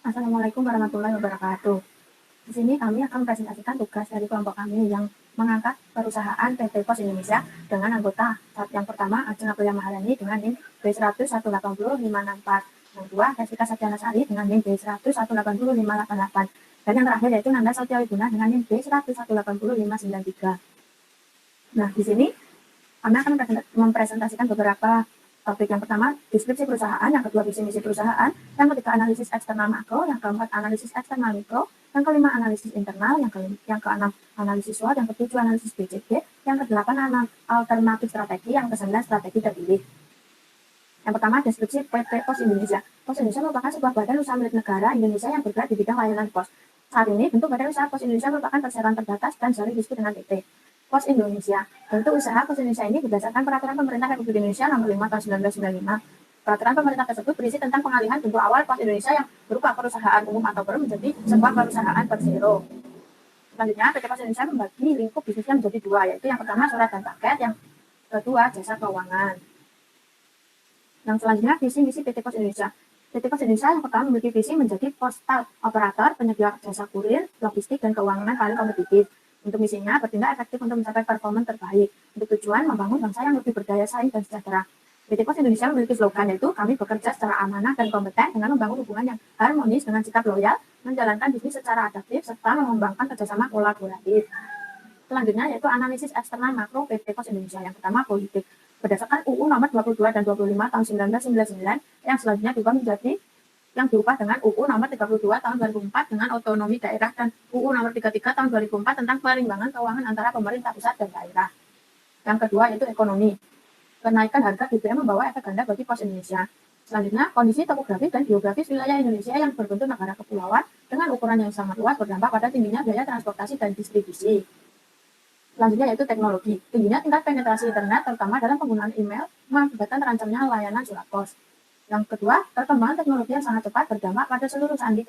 Assalamualaikum warahmatullahi wabarakatuh. Di sini kami akan mempresentasikan tugas dari kelompok kami yang mengangkat perusahaan PT Pos Indonesia dengan anggota. Yang pertama, Ajeng Aprilia Maharani dengan NIM B100180564. Yang kedua, Jessica Satyana Sari dengan NIM B100180588. Dan yang terakhir yaitu Nanda Satya Wiguna dengan NIM B100180593. Nah, di sini kami akan mempresentasikan beberapa topik. Yang pertama, deskripsi perusahaan, yang kedua, visi misi perusahaan, yang ketiga, analisis eksternal makro, yang keempat, analisis eksternal mikro, yang kelima, analisis internal, yang keenam, analisis SWOT, yang ketujuh, analisis BCG, yang kedelapan, alternatif strategi, yang kesembilan, strategi terpilih. Yang pertama, deskripsi PT Pos Indonesia. Pos Indonesia merupakan sebuah badan usaha milik negara Indonesia yang bergerak di bidang layanan pos. Saat ini, bentuk badan usaha Pos Indonesia merupakan perseroan terbatas dan saling diskusi dengan PT Pos Indonesia. Bentuk usaha Pos Indonesia ini berdasarkan Peraturan Pemerintah Republik Indonesia Nomor 5 Tahun 1995. Peraturan pemerintah tersebut berisi tentang pengalihan bentuk awal Pos Indonesia yang berupa perusahaan umum atau baru menjadi sebuah perusahaan bersero. Selanjutnya, PT Pos Indonesia membagi lingkup bisnisnya menjadi dua, yaitu yang pertama surat dan paket, yang kedua jasa keuangan. Yang selanjutnya, visi misi PT Pos Indonesia. PT Pos Indonesia yang pertama memiliki visi menjadi postal operator, penyedia jasa kurir, logistik, dan keuangan paling kompetitif. Untuk misinya, bertindak efektif untuk mencapai performa terbaik. Untuk tujuan, membangun bangsa yang lebih berdaya saing dan sejahtera. PT Pos Indonesia memiliki slogan yaitu, kami bekerja secara amanah dan kompeten dengan membangun hubungan yang harmonis dengan sikap loyal, menjalankan bisnis secara adaptif, serta mengembangkan kerjasama kolaboratif. Selanjutnya yaitu analisis eksternal makro PT Pos Indonesia. Yang pertama, politik. Berdasarkan UU nomor 22 dan 25 tahun 1999, yang selanjutnya diubah dengan UU nomor 32 tahun 2004 dengan otonomi daerah, dan UU nomor 33 tahun 2004 tentang perimbangan keuangan antara pemerintah pusat dan daerah. Yang kedua yaitu ekonomi. Kenaikan harga BBM membawa efek ganda bagi Pos Indonesia. Selanjutnya, kondisi topografis dan geografis wilayah Indonesia yang berbentuk negara kepulauan dengan ukuran yang sangat luas berdampak pada tingginya biaya transportasi dan distribusi. Selanjutnya yaitu teknologi. Tingginya tingkat penetrasi internet, terutama dalam penggunaan email, mengakibatkan terancamnya layanan surat pos. Yang kedua, perkembangan teknologi yang sangat cepat berdampak pada seluruh sendi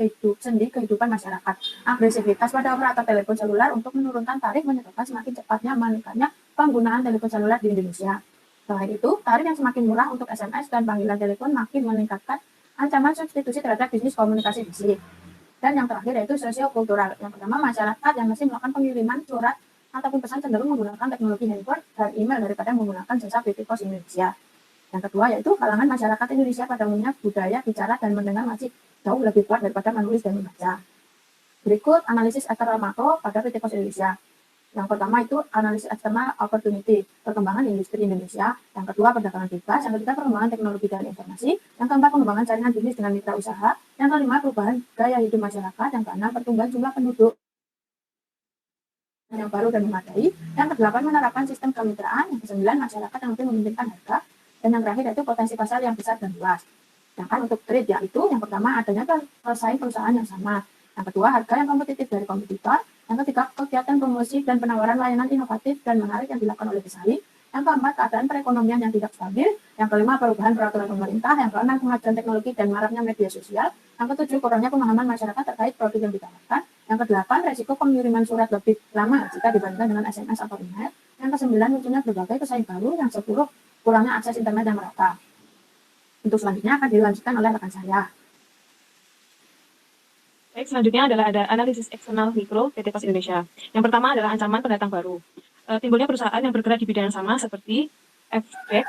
kehidupan masyarakat. Agresivitas pada operator telepon seluler untuk menurunkan tarif menyebabkan semakin cepatnya meningkatnya penggunaan telepon seluler di Indonesia. Selain itu, tarif yang semakin murah untuk SMS dan panggilan telepon makin meningkatkan ancaman substitusi terhadap bisnis komunikasi fisik. Dan yang terakhir yaitu sosiokultural. Yang pertama, masyarakat yang masih melakukan pengiriman surat ataupun pesan cenderung menggunakan teknologi handphone dan email daripada menggunakan jasa PT Pos Indonesia. Yang kedua yaitu kalangan masyarakat Indonesia pada umumnya budaya bicara dan mendengar masih jauh lebih kuat daripada menulis dan membaca. Berikut analisis eksternal makro pada PT Pos Indonesia. Yang pertama itu analisis eksternal opportunity, perkembangan industri Indonesia. Yang kedua, perdagangan bebas. Yang ketiga, perkembangan teknologi dan informasi. Yang keempat, pengembangan jaringan bisnis dengan mitra usaha. Yang kelima, perubahan gaya hidup masyarakat. Yang keenam, pertumbuhan jumlah penduduk yang baru dan memadai. Yang kedelapan, menerapkan sistem kemitraan. Yang kesembilan, masyarakat yang lebih memikirkan harga. Dan yang terakhir yaitu potensi pasar yang besar dan luas. Sedangkan untuk trade yaitu yang pertama adanya persaing perusahaan yang sama. Yang kedua, harga yang kompetitif dari kompetitor. Yang ketiga, kegiatan promosi dan penawaran layanan inovatif dan menarik yang dilakukan oleh pesaing. Yang keempat, keadaan perekonomian yang tidak stabil. Yang kelima, perubahan peraturan pemerintah. Yang keenam, kemajuan teknologi dan maraknya media sosial. Yang ketujuh, kurangnya pemahaman masyarakat terkait produk yang ditawarkan. Yang kedelapan, resiko pengiriman surat lebih lama jika dibandingkan dengan SMS atau email. Yang kesembilan, munculnya berbagai pesaing baru. Yang 10, kurangnya akses internet yang merata. Untuk selanjutnya akan dilanjutkan oleh rekan saya. Baik, selanjutnya adalah ada analisis eksternal mikro PT Pos Indonesia. Yang pertama adalah ancaman pendatang baru. Timbulnya perusahaan yang bergerak di bidang yang sama seperti FBEC,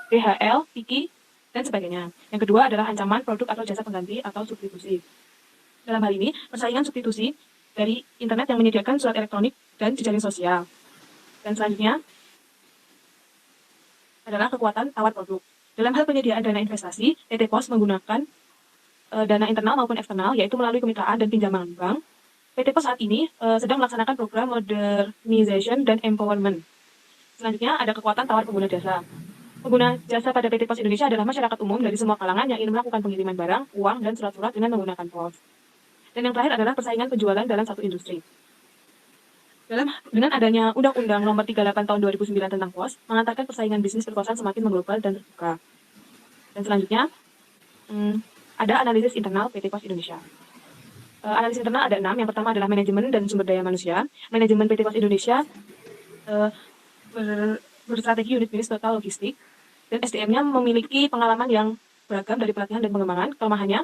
DHL, Tiki, dan sebagainya. Yang kedua adalah ancaman produk atau jasa pengganti atau substitusi. Dalam hal ini, persaingan substitusi dari internet yang menyediakan surat elektronik dan jejaring sosial. Dan selanjutnya adalah kekuatan tawar produk. Dalam hal penyediaan dana investasi, PT Pos menggunakan dana internal maupun eksternal, yaitu melalui kemitraan dan pinjaman bank. PT Pos saat ini sedang melaksanakan program modernization dan empowerment. Selanjutnya ada kekuatan tawar pengguna jasa. Pengguna jasa pada PT Pos Indonesia adalah masyarakat umum dari semua kalangan yang ingin melakukan pengiriman barang, uang, dan surat-surat dengan menggunakan pos. Dan yang terakhir adalah persaingan penjualan dalam satu industri. Dengan adanya Undang-Undang Nomor 38 Tahun 2009 tentang pos, mengantarkan persaingan bisnis perposan semakin mengglobal dan terbuka. Dan selanjutnya, ada analisis internal PT Pos Indonesia. Analisis internal ada 6. Yang pertama adalah manajemen dan sumber daya manusia. Manajemen PT Pos Indonesia berstrategi unit bisnis total logistik. Dan SDM-nya memiliki pengalaman yang beragam dari pelatihan dan pengembangan. Kelemahannya,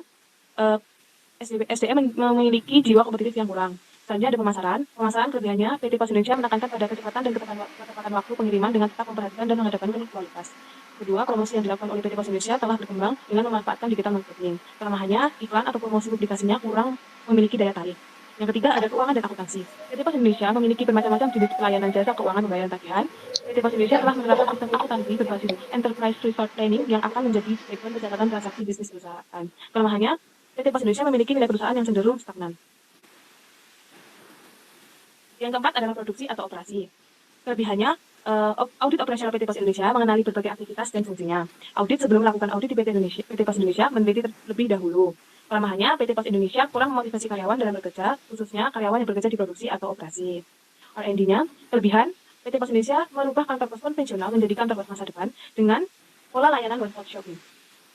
SDM memiliki jiwa kompetitif yang kurang. Selanjutnya ada pemasaran. Pemasaran kerjanya PT Pos Indonesia menekankan pada kecepatan dan ketepatan waktu pengiriman dengan tetap memperhatikan dan mengedepankan kualitas. Kedua, promosi yang dilakukan oleh PT Pos Indonesia telah berkembang dengan memanfaatkan digital marketing. Kelemahannya, iklan atau promosi publikasinya kurang memiliki daya tarik. Yang ketiga, ada keuangan dan akuntansi. PT Pos Indonesia memiliki bermacam-macam jenis pelayanan jasa keuangan pembayaran tagihan. PT Pos Indonesia telah menerapkan sistem akuntansi berbasis Enterprise Resource Planning yang akan menjadi backbone pencatatan transaksi bisnis perusahaan. Kelemahannya, PT Pos Indonesia memiliki nilai perusahaan yang cenderung stagnan. Yang keempat adalah produksi atau operasi. Kelebihannya, audit operasional PT Pos Indonesia mengenali berbagai aktivitas dan fungsinya. Audit sebelum melakukan audit di PT Pos Indonesia meneliti terlebih dahulu. Kelemahannya, PT Pos Indonesia kurang memotivasi karyawan dalam bekerja, khususnya karyawan yang bekerja di produksi atau operasi. R&D-nya, kelebihan, PT Pos Indonesia merubah kantor pos konvensional menjadi kantor pos masa depan dengan pola layanan one-stop shopping.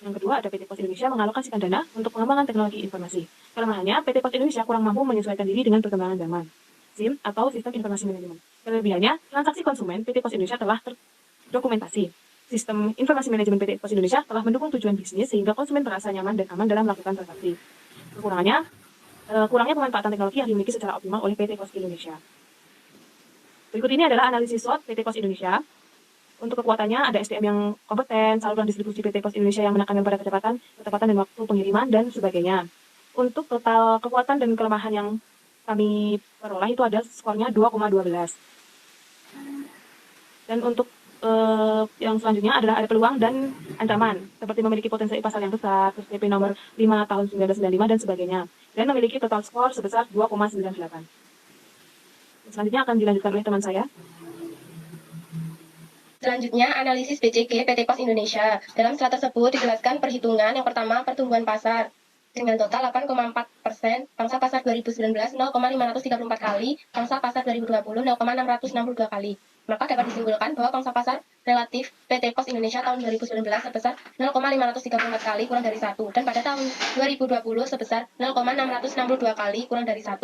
Yang kedua, ada PT Pos Indonesia mengalokasikan dana untuk pengembangan teknologi informasi. Kelemahannya, PT Pos Indonesia kurang mampu menyesuaikan diri dengan perkembangan zaman. SIM atau Sistem Informasi Manajemen. Kelebihannya, transaksi konsumen PT Pos Indonesia telah terdokumentasi. Sistem Informasi Manajemen PT Pos Indonesia telah mendukung tujuan bisnis sehingga konsumen merasa nyaman dan aman dalam melakukan transaksi. Kekurangannya, kurangnya pemanfaatan teknologi yang dimiliki secara optimal oleh PT Pos Indonesia. Berikut ini adalah analisis SWOT PT Pos Indonesia. Untuk kekuatannya ada SDM yang kompeten, saluran distribusi PT Pos Indonesia yang menekankan pada ketepatan dan waktu pengiriman, dan sebagainya. Untuk total kekuatan dan kelemahan yang kami peroleh itu ada skornya 2,12. Dan untuk yang selanjutnya adalah ada peluang dan ancaman, seperti memiliki potensi pasar yang besar, terus PP nomor 5 tahun 1995 dan sebagainya. Dan memiliki total skor sebesar 2,98. Selanjutnya akan dilanjutkan oleh teman saya. Selanjutnya, analisis BCG PT Pos Indonesia. Dalam slide tersebut dijelaskan perhitungan yang pertama pertumbuhan pasar dengan total 8,4%, pangsa pasar 2019 0,534 kali, pangsa pasar 2020 0,662 kali. Maka dapat disimpulkan bahwa pangsa pasar relatif PT Pos Indonesia tahun 2019 sebesar 0,534 kali kurang dari 1, dan pada tahun 2020 sebesar 0,662 kali kurang dari 1.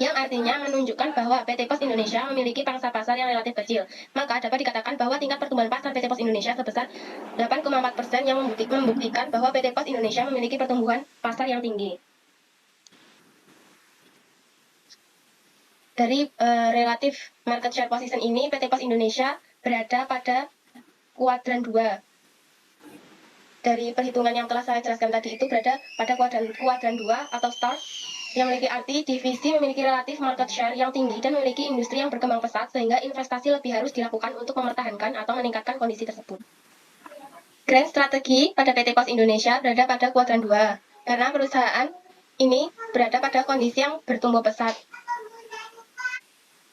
Yang artinya menunjukkan bahwa PT Pos Indonesia memiliki pangsa pasar yang relatif kecil. Maka dapat dikatakan bahwa tingkat pertumbuhan pasar PT Pos Indonesia sebesar 8,4% yang membuktikan bahwa PT Pos Indonesia memiliki pertumbuhan pasar yang tinggi. Dari relatif market share position ini, PT Pos Indonesia berada pada kuadran 2. Dari perhitungan yang telah saya jelaskan tadi itu berada pada kuadran 2 atau start, yang memiliki arti divisi memiliki relatif market share yang tinggi dan memiliki industri yang berkembang pesat sehingga investasi lebih harus dilakukan untuk mempertahankan atau meningkatkan kondisi tersebut. Grand strategi pada PT Pos Indonesia berada pada kuadran 2 karena perusahaan ini berada pada kondisi yang bertumbuh pesat.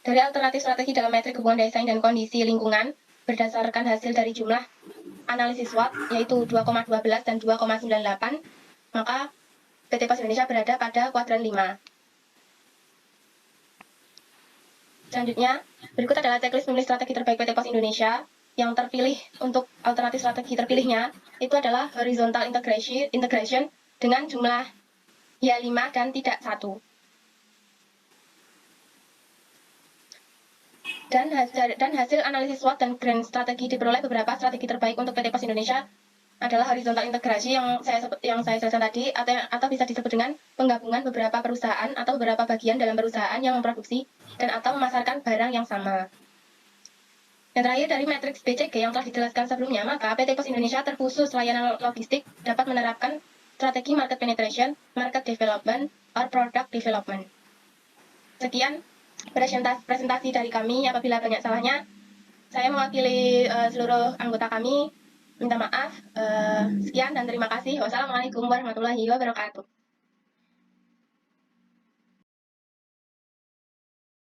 Dari alternatif strategi dalam metrik hubungan daya saing dan kondisi lingkungan berdasarkan hasil dari jumlah analisis SWOT yaitu 2,12 dan 2,98, maka PT Pos Indonesia berada pada kuadran 5. Selanjutnya, berikut adalah checklist memilih strategi terbaik PT Pos Indonesia. Yang terpilih untuk alternatif strategi terpilihnya itu adalah horizontal integration dengan jumlah ya 5 dan tidak 1. Dan hasil analisis SWOT dan grand strategi diperoleh beberapa strategi terbaik untuk PT Pos Indonesia adalah horizontal integrasi yang saya jelaskan tadi, atau bisa disebut dengan penggabungan beberapa perusahaan atau beberapa bagian dalam perusahaan yang memproduksi dan atau memasarkan barang yang sama. Yang terakhir, dari matriks BCG yang telah dijelaskan sebelumnya, maka PT Pos Indonesia terkhusus layanan logistik dapat menerapkan strategi market penetration, market development, or product development. Sekian presentasi dari kami. Apabila banyak salahnya, saya mewakili seluruh anggota kami minta maaf. Sekian dan terima kasih. Wassalamualaikum warahmatullahi wabarakatuh.